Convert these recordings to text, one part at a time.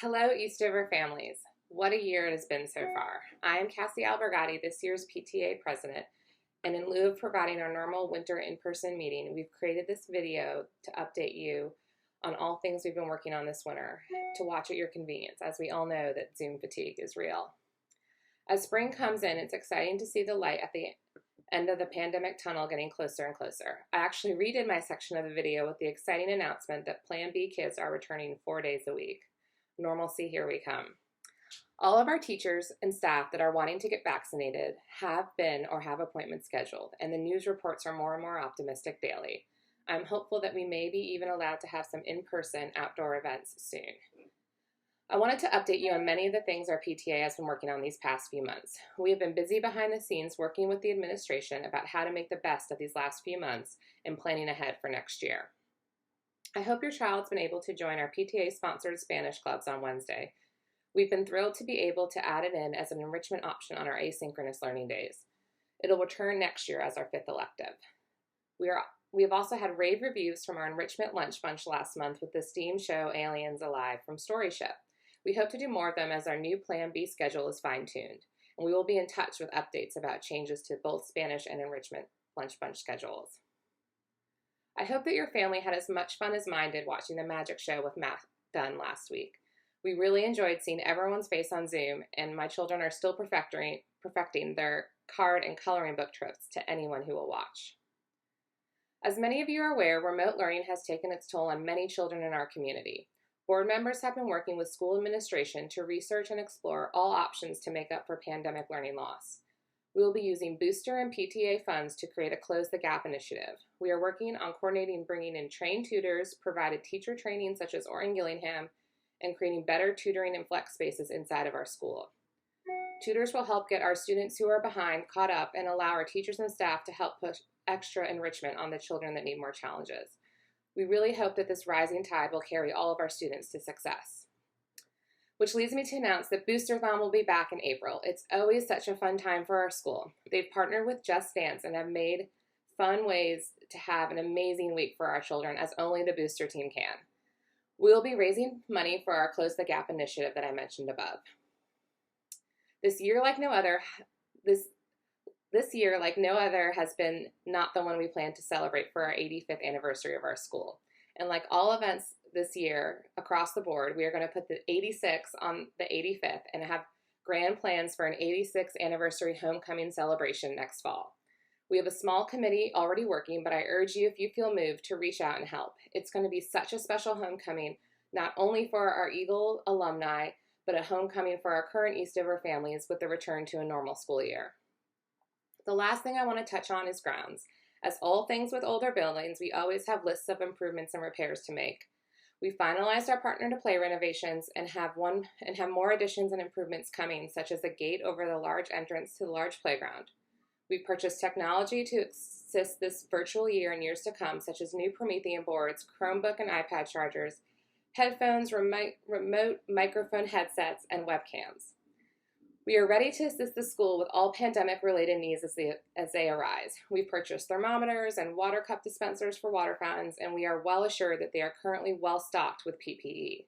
Hello, Eastover families. What a year it has been so far. I am Cassie Albergati, this year's PTA president, and in lieu of providing our normal winter in-person meeting, we've created this video to update you on all things we've been working on this winter to watch at your convenience, as we all know that Zoom fatigue is real. As spring comes in, it's exciting to see the light at the end of the pandemic tunnel getting closer and closer. I actually redid my section of the video with the exciting announcement that Plan B kids are returning 4 days a week. Normalcy, here we come. All of our teachers and staff that are wanting to get vaccinated have been or have appointments scheduled, and the news reports are more and more optimistic daily. I'm hopeful that we may be even allowed to have some in-person outdoor events soon. I wanted to update you on many of the things our PTA has been working on these past few months. We have been busy behind the scenes working with the administration about how to make the best of these last few months and planning ahead for next year. I hope your child's been able to join our PTA-sponsored Spanish clubs on Wednesday. We've been thrilled to be able to add it in as an enrichment option on our asynchronous learning days. It'll return next year as our 5th elective. We have also had rave reviews from our enrichment lunch bunch last month with the STEAM show Aliens Alive from StoryShip. We hope to do more of them as our new Plan B schedule is fine-tuned, and we will be in touch with updates about changes to both Spanish and enrichment lunch bunch schedules. I hope that your family had as much fun as mine did watching the magic show with Matt Dunn last week. We really enjoyed seeing everyone's face on Zoom, and my children are still perfecting their card and coloring book trips to anyone who will watch. As many of you are aware, remote learning has taken its toll on many children in our community. Board members have been working with school administration to research and explore all options to make up for pandemic learning loss. We will be using booster and PTA funds to create a Close the Gap initiative. We are working on coordinating bringing in trained tutors, provided teacher training such as Orton Gillingham, and creating better tutoring and flex spaces inside of our school. Tutors will help get our students who are behind caught up and allow our teachers and staff to help push extra enrichment on the children that need more challenges. We really hope that this rising tide will carry all of our students to success. Which leads me to announce that Boosterthon will be back in April. It's always such a fun time for our school. They've partnered with Just Dance and have made fun ways to have an amazing week for our children, as only the booster team can. We'll be raising money for our Close the Gap initiative that I mentioned above. This year, like no other, has been not the one we plan to celebrate for our 85th anniversary of our school. And like all events this year across the board, we are going to put the 86 on the 85th and have grand plans for an 86th anniversary homecoming celebration next fall. We have a small committee already working, but I urge you, if you feel moved, to reach out and help. It's going to be such a special homecoming, not only for our Eagle alumni, but a homecoming for our current Eastover families with the return to a normal school year. The last thing I want to touch on is grounds. As all things with older buildings, we always have lists of improvements and repairs to make. We finalized our Partner to Play renovations and have more additions and improvements coming, such as a gate over the large entrance to the large playground. We purchased technology to assist this virtual year and years to come, such as new Promethean boards, Chromebook and iPad chargers, headphones, remote microphone headsets, and webcams. We are ready to assist the school with all pandemic-related needs as they arise. We purchased thermometers and water cup dispensers for water fountains, and we are well assured that they are currently well stocked with PPE.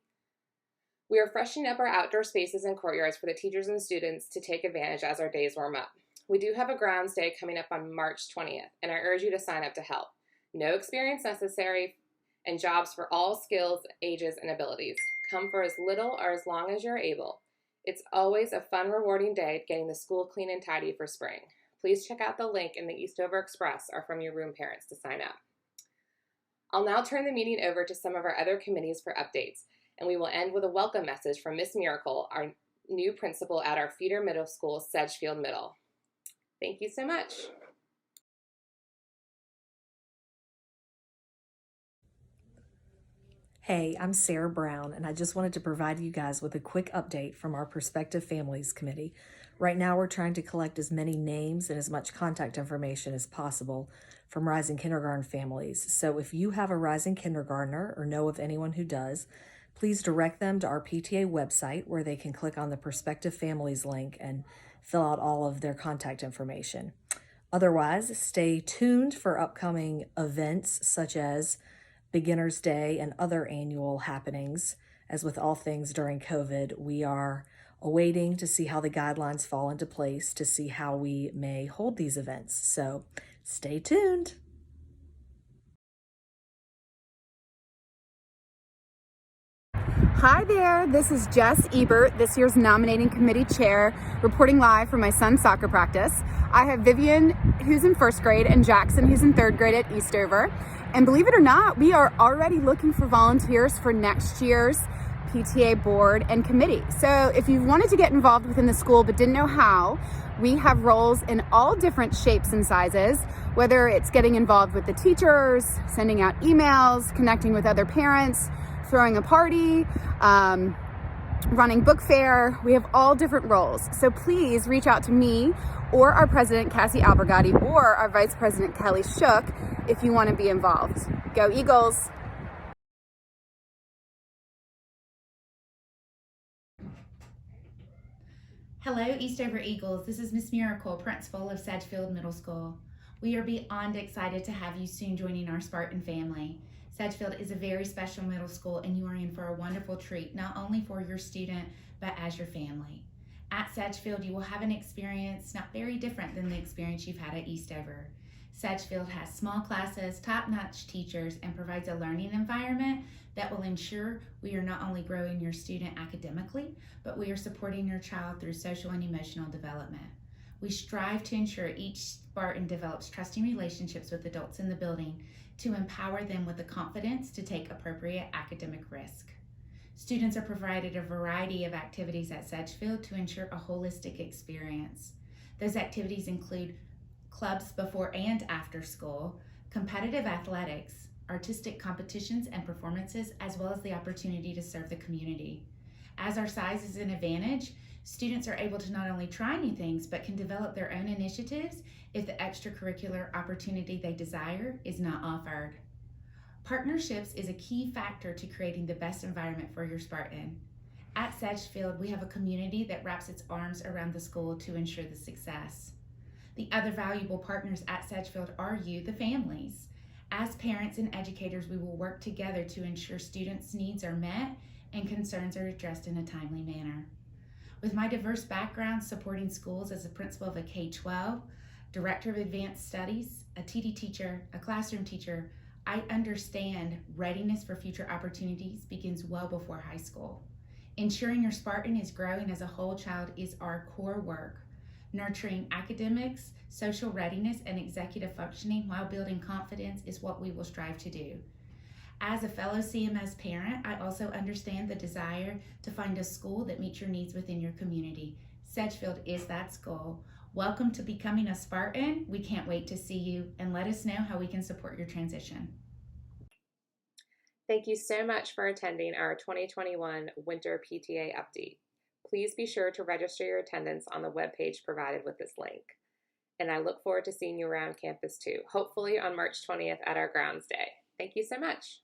We are freshening up our outdoor spaces and courtyards for the teachers and students to take advantage as our days warm up. We do have a grounds day coming up on March 20th, and I urge you to sign up to help. No experience necessary, and jobs for all skills, ages, and abilities. Come for as little or as long as you're able. It's always a fun, rewarding day getting the school clean and tidy for spring. Please check out the link in the Eastover Express or from your room parents to sign up. I'll now turn the meeting over to some of our other committees for updates, and we will end with a welcome message from Miss Miracle, our new principal at our feeder middle school, Sedgefield Middle. Thank you so much. Hey, I'm Sarah Brown, and I just wanted to provide you guys with a quick update from our Prospective Families Committee. Right now, we're trying to collect as many names and as much contact information as possible from rising kindergarten families. So if you have a rising kindergartner or know of anyone who does, please direct them to our PTA website where they can click on the Prospective Families link and fill out all of their contact information. Otherwise, stay tuned for upcoming events such as Beginner's Day and other annual happenings, As with all things during COVID, we are awaiting to see how the guidelines fall into place to see how we may hold these events. So stay tuned. Hi there, this is Jess Ebert, this year's nominating committee chair, reporting live from my son's soccer practice. I have Vivian, who's in 1st grade, and Jackson, who's in 3rd grade at Eastover. And believe it or not, we are already looking for volunteers for next year's PTA board and committee. So if you wanted to get involved within the school but didn't know how, we have roles in all different shapes and sizes, whether it's getting involved with the teachers, sending out emails, connecting with other parents, throwing a party, running book fair. We have all different roles. So please reach out to me or our president, Cassie Albergotti, or our vice president, Kelly Shook, if you want to be involved. Go Eagles! Hello, Eastover Eagles. This is Miss Miracle, principal of Sedgefield Middle School. We are beyond excited to have you soon joining our Spartan family. Sedgefield is a very special middle school, and you are in for a wonderful treat, not only for your student, but as your family. At Sedgefield, you will have an experience not very different than the experience you've had at Eastover. Sedgefield has small classes, top-notch teachers, and provides a learning environment that will ensure we are not only growing your student academically, but we are supporting your child through social and emotional development. We strive to ensure each Spartan develops trusting relationships with adults in the building to empower them with the confidence to take appropriate academic risk. Students are provided a variety of activities at Sedgefield to ensure a holistic experience. Those activities include clubs before and after school, competitive athletics, artistic competitions and performances, as well as the opportunity to serve the community. As our size is an advantage, students are able to not only try new things, but can develop their own initiatives if the extracurricular opportunity they desire is not offered. Partnerships is a key factor to creating the best environment for your Spartan. At Sedgefield, we have a community that wraps its arms around the school to ensure the success. The other valuable partners at Sedgefield are you, the families. As parents and educators, we will work together to ensure students' needs are met and concerns are addressed in a timely manner. With my diverse background supporting schools as a principal of a K-12, director of advanced studies, a TD teacher, a classroom teacher, I understand readiness for future opportunities begins well before high school. Ensuring your Spartan is growing as a whole child is our core work. Nurturing academics, social readiness, and executive functioning while building confidence is what we will strive to do. As a fellow CMS parent, I also understand the desire to find a school that meets your needs within your community. Sedgefield is that school. Welcome to becoming a Spartan. We can't wait to see you, and let us know how we can support your transition. Thank you so much for attending our 2021 Winter PTA update. Please be sure to register your attendance on the webpage provided with this link. And I look forward to seeing you around campus too, hopefully on March 20th at our Grounds Day. Thank you so much.